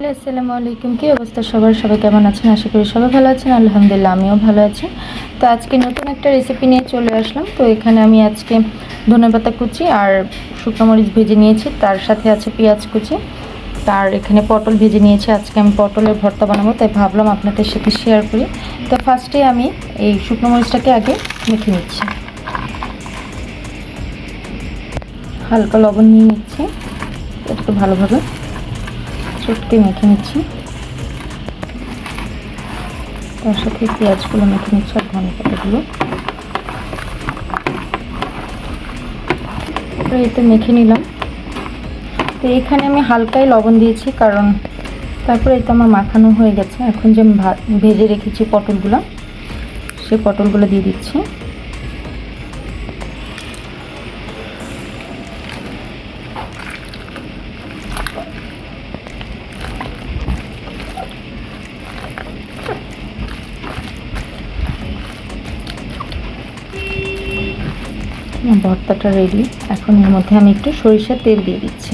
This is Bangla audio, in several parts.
আসসালামু আলাইকুম। কি অবস্থা সবার? সবাই কেমন আছেন? আশা করি সবাই ভালো আছেন। আলহামদুলিল্লাহ আমিও ভালো আছি। তো আজকে নতুন একটা রেসিপি নিয়ে চলে আসলাম। তো এখানে আমি আজকে ধনেপাতা কুচি আর শুকনো মরিচ ভেজে নিয়েছি, তার সাথে আছে পেঁয়াজ কুচি, তার এখানে পটল ভেজে নিয়েছি। আজকে আমি পটলের ভর্তা বানাবো, তাই ভাবলাম আপনাদের সাথে শেয়ার করি। তো ফার্স্টে আমি এই শুকনো মরিচটাকে আগে মেখে নিচ্ছি, হালকা লবণ নিয়ে নিচ্ছি, একটু ভালোভাবে চটকে মেখে নিচ্ছি। তার সাথে পেঁয়াজগুলো মেখে নিচ্ছি আর ধনেপাতাগুলো। তো এই তো মেখে নিলাম। তো এখানে আমি হালকাই লবণ দিয়েছি, কারণ তারপরে এই তো আমার মাখানো হয়ে গেছে। এখন যে ভেজে রেখেছি পটলগুলো, সেই পটলগুলো দিয়ে দিচ্ছি। ভর্তাটা রেডি। এখন এর মধ্যে আমি একটু সরিষার তেল দিয়ে দিচ্ছি।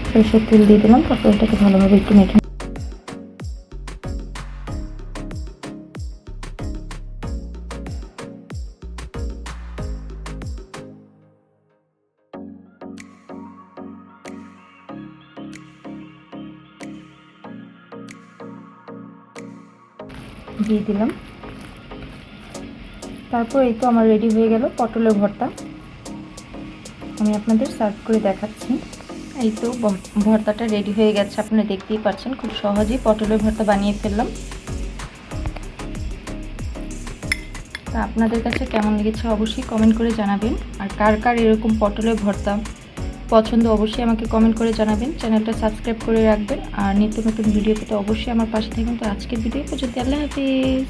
সরিষার তেল দিয়ে দিলাম, তারপর এটাকে ভালোভাবে একটু মেখে দিয়ে দিলাম। তারপর এই তো আমার রেডি হয়ে গেল পটলের ভর্তা। আমি আপনাদের সার্ভ করে দেখাচ্ছি। এই তো ভর্তাটা রেডি হয়ে গেছে, আপনারা দেখতেই পাচ্ছেন। খুব সহজেই পটলের ভর্তা বানিয়ে ফেললাম। তা আপনাদের কাছে কেমন লেগেছে অবশ্যই কমেন্ট করে জানাবেন। আর কার কার এরকম পটলের ভর্তা পছন্দ অবশ্যই আমাকে কমেন্ট করে জানাবেন। চ্যানেলটা সাবস্ক্রাইব করে রাখবেন আর নিত্য নতুন ভিডিও পেতে অবশ্যই আমার পাশে থাকবেন। তো আজকের ভিডিও পর্যন্ত, আল্লাহ হাফিজ।